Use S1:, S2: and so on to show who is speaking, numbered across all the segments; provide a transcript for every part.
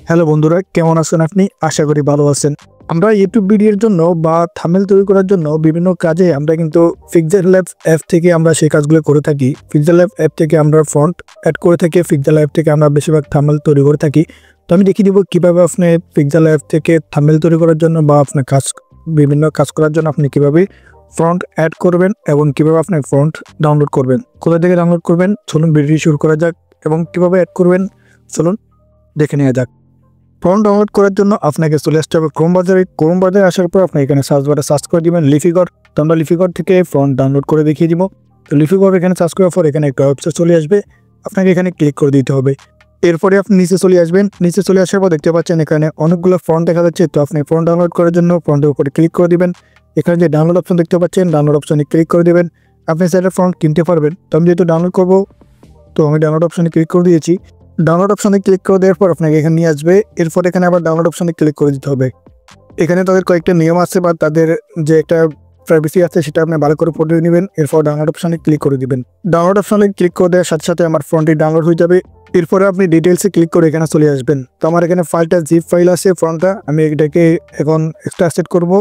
S1: Hello বন্ধুরা, কেমন আছেন আপনি? আশা করি ভালো আছেন। আমরা ইউটিউব ভিডিওর জন্য বা থাম্বনেল তৈরি করার জন্য বিভিন্ন কাজে আমরা কিন্তু পিক্সেল ল্যাব অ্যাপ থেকে আমরা সেই কাজগুলো করে থাকি। পিক্সেল ল্যাব অ্যাপ থেকে আমরা ফন্ট অ্যাড করে থাকি, পিক্সেল ল্যাব থেকে আমরা বেশিরভাগ থাম্বনেল তৈরি করে থাকি। তো আমি দেখিয়ে দিব কীভাবে আপনি পিক্সেল ল্যাব থেকে থাম্বনেল তৈরি করার জন্য বা আপনার বিভিন্ন কাজ করার জন্য আপনি কীভাবে ফন্ট অ্যাড করবেন এবং কীভাবে আপনি ফন্ট ডাউনলোড করবেন, কোথা থেকে ডাউনলোড করবেন চলুন ভিডিওটি শুরু করা যাক। এবং কীভাবে অ্যাড করবেন চলুন দেখে নেওয়া যাক। ফন্ট ডাউনলোড করার জন্য আপনাকে চলে আসতে হবে ক্রোম বাজারে আসার পর আপনি এখানে সার্চ বারে সার্চ করে দিবেন লিপিকর। তো আমরা লিপিকর থেকে ফন্ট ডাউনলোড করে দেখিয়ে দিব। তো লিপিকর এখানে সার্চ করার পর এখানে একটা ওয়েবসাইট চলে আসবে, আপনাকে এখানে ক্লিক করে দিতে হবে। এরপরে আপনি নিচে চলে আসবেন। নিচে চলে আসার পর দেখতে পাচ্ছেন এখানে অনেকগুলো ফন্ট দেখা যাচ্ছে। তো আপনি ফন্ট ডাউনলোড করার জন্য ফন্টের উপরে ক্লিক করে দিবেন। এখানে যে ডাউনলোড অপশন দেখতে পাচ্ছেন, ডাউনলোড অপশনে ক্লিক করে দিবেন। আপনি সেটা ফন্ট কিনতে পারবেন। তো আমি যেহেতু ডাউনলোড করবো, তো আমি ডাউনলোড অপশনে ক্লিক করে দিয়েছি। ডাউনলোড অপশনে ক্লিক করে দেওয়ার পর আপনাকে এখানে নিয়ে আসবে। এরপর এখানে আবার ডাউনলোড অপশনে ক্লিক করে দিতে হবে। এখানে তাদের কয়েকটা নিয়ম আছে বা তাদের যে একটা প্রাইভেসি আছে সেটা আপনি ভালো করে পড়ে নেবেন। এরপর ডাউনলোড অপশনে ক্লিক করে দিবেন। ডাউনলোড অপশনে ক্লিক করে দেওয়ার সাথে সাথে আমার ফন্টটি ডাউনলোড হয়ে যাবে। এরপরে আপনি ডিটেলসে ক্লিক করে এখানে চলে আসবেন। তো আমার এখানে ফাইলটা জিপ ফাইল আছে ফন্টটা, আমি এটাকে এখন এক্সট্রাক্ট করব।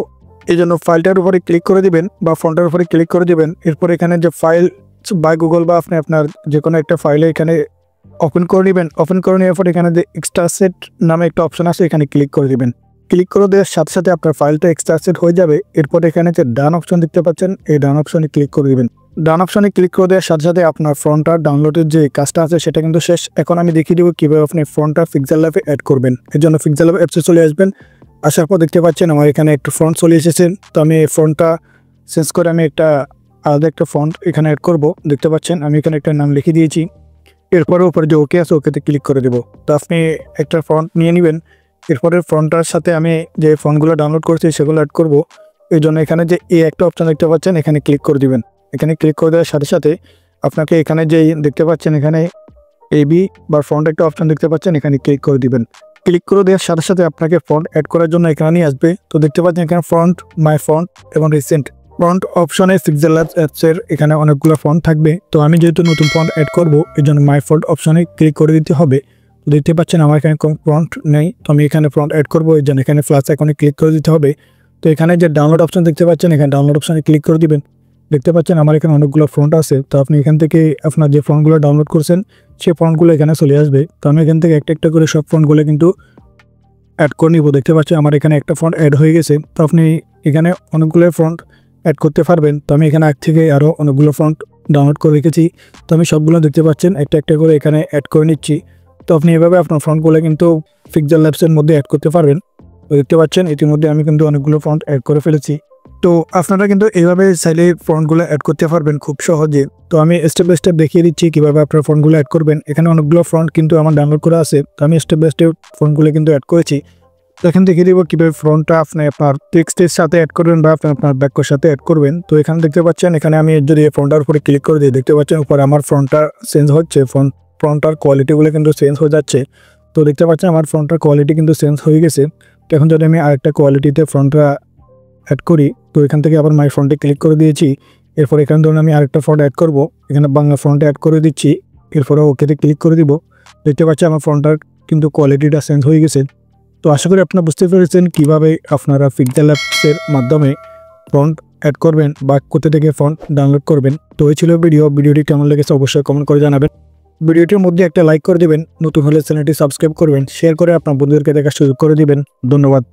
S1: এই জন্য ফাইলটার উপরে ক্লিক করে দিবেন বা ফন্টের উপরে ক্লিক করে দিবেন। এরপর এখানে যে ফাইল বা গুগল বা আপনি আপনার যে কোনো একটা ফাইলে এখানে ওপেন করে নেবেন। ওপেন করে নেওয়ার পর এখানে যে এক্সট্রাক্ট নামে একটা অপশন আছে, এখানে ক্লিক করে দিবেন। ক্লিক করে দেওয়ার সাথে সাথে আপনার ফাইলটা এক্সট্রাক্ট হয়ে যাবে। এরপর এখানে যে ডান অপশন দেখতে পাচ্ছেন, এই ডান অপশনে ক্লিক করে দিবেন। ডান অপশনে ক্লিক করে দেওয়ার সাথে সাথে আপনার ফন্টটা ডাউনলোডের যে কাজটা আছে সেটা কিন্তু শেষ। এখন আমি দেখিয়ে দেবো কীভাবে আপনি ফন্টটা পিক্সেল ল্যাবে অ্যাড করবেন। এর জন্য পিক্সেল ল্যাব অ্যাপসে চলে আসবেন। আসার পর দেখতে পাচ্ছেন আমার এখানে একটা ফন্ট চলে এসেছে। তো আমি এই ফন্টটা চেঞ্জ করে আমি একটা আলাদা একটা ফন্ট এখানে অ্যাড করব। দেখতে পাচ্ছেন আমি এখানে একটা নাম লিখে দিয়েছি। এরপরে উপরে যে ওকে আছে ওকেতে ক্লিক করে দেবো। তো আপনি একটা ফন্ট নিয়ে নেবেন। এরপরে ফন্টটার সাথে আমি যে ফন্টগুলো ডাউনলোড করছি সেগুলো অ্যাড করব। এই জন্য এখানে যে এই একটা অপশান দেখতে পাচ্ছেন, এখানে ক্লিক করে দিবেন। এখানে ক্লিক করে দেওয়ার সাথে সাথে আপনাকে এখানে যে দেখতে পাচ্ছেন এখানে এবি বা ফন্ট একটা অপশান দেখতে পাচ্ছেন, এখানে ক্লিক করে দিবেন। ক্লিক করে দেওয়ার সাথে সাথে আপনাকে ফন্ট অ্যাড করার জন্য এখানে নিয়ে আসবে। তো দেখতে পাচ্ছেন এখানে ফন্ট, মাই ফন্ট এবং রিসেন্ট ফন্ট অপশনে পিক্সেল ল্যাব অ্যাপসের এখানে অনেকগুলো ফন্ট থাকবে। তো আমি যেহেতু নতুন ফন্ট অ্যাড করব এই জন্য মাই ফন্ট অপশনে ক্লিক করে দিতে হবে। তো দেখতে পাচ্ছেন আমার এখানে কোনো ফন্ট নেই, তো আমি এখানে ফন্ট অ্যাড করবো। এই জন্য এখানে প্লাস আইকনে ক্লিক করে দিতে হবে। তো এখানে যে ডাউনলোড অপশন দেখতে পাচ্ছেন, এখানে ডাউনলোড অপশনে ক্লিক করে দিবেন। দেখতে পাচ্ছেন আমার এখানে অনেকগুলো ফন্ট আছে। তো আপনি এখান থেকে আপনার যে ফন্টগুলো ডাউনলোড করছেন সেই ফন্টগুলো এখানে চলে আসবে। তো আমি এখান থেকে একটা একটা করে সব ফন্টগুলো কিন্তু অ্যাড করে নিব। দেখতে পাচ্ছেন আমার এখানে একটা ফন্ট অ্যাড হয়ে গেছে। তো আপনি এখানে অনেকগুলো ফন্ট অ্যাড করতে পারবেন। তো আমি এখানে আগ থেকে আরও অনেকগুলো ফন্ট ডাউনলোড করে রেখেছি। তো আমি সবগুলো দেখতে পাচ্ছেন একটা একটা করে এখানে অ্যাড করে নিচ্ছি। তো আপনি এভাবে আপনার ফন্টগুলো কিন্তু পিক্সেল ল্যাবসের মধ্যে অ্যাড করতে পারবেন। তো দেখতে পাচ্ছেন ইতিমধ্যে আমি কিন্তু অনেকগুলো ফন্ট অ্যাড করে ফেলেছি। তো আপনারা কিন্তু এইভাবে চাইলে ফন্টগুলো অ্যাড করতে পারবেন খুব সহজে। তো আমি স্টেপ বাই স্টেপ দেখিয়ে দিচ্ছি কীভাবে আপনার ফন্টগুলো অ্যাড করবেন। এখানে অনেকগুলো ফন্ট কিন্তু আমার ডাউনলোড করা আছে। তো আমি স্টেপ বাই স্টেপ ফন্টগুলো কিন্তু অ্যাড করেছি। তো এখানে দেখিয়ে দেবো কীভাবে ফন্টটা আপনি আপনার টেক্সটের সাথে অ্যাড করবেন বা আপনার বাক্যর সাথে অ্যাড করবেন। তো এখানে দেখতে পাচ্ছেন এখানে আমি যদি ফন্টটার উপরে ক্লিক করে দিই, দেখতে পাচ্ছেন উপরে আমার ফন্টটা চেঞ্জ হচ্ছে, ফন্টটার কোয়ালিটিগুলো কিন্তু চেঞ্জ হয়ে যাচ্ছে। তো দেখতে পাচ্ছেন আমার ফন্টটার কোয়ালিটি কিন্তু চেঞ্জ হয়ে গেছে। তো এখন যদি আমি আরেকটা কোয়ালিটিতে ফন্টটা অ্যাড করি, তো এখান থেকে আবার মাই ফন্টে ক্লিক করে দিয়েছি। এরপর এখানে ধরুন আমি আরেকটা ফন্ট অ্যাড করব, এখানে বাংলা ফন্টে অ্যাড করে দিচ্ছি। এরপরে ওকেতে ক্লিক করে দিব। দেখতে পাচ্ছেন আমার ফন্টটার কিন্তু কোয়ালিটিটা চেঞ্জ হয়ে গেছে। তো আশা করি আপনারা বুঝতে পেরেছেন কীভাবে আপনারা পিক্সেল ল্যাবসের মাধ্যমে ফন্ট অ্যাড করবেন বা কোথা থেকে ফন্ট ডাউনলোড করবেন। তো এই ছিল ভিডিওটি কেমন লেগেছে অবশ্যই কমেন্ট করে জানাবেন। ভিডিওটির মধ্যে একটা লাইক করে দিবেন, নতুন হলে চ্যানেলটি সাবস্ক্রাইব করবেন, শেয়ার করে আপনার বন্ধুদেরকে দেখার সুযোগ করে দিবেন। ধন্যবাদ।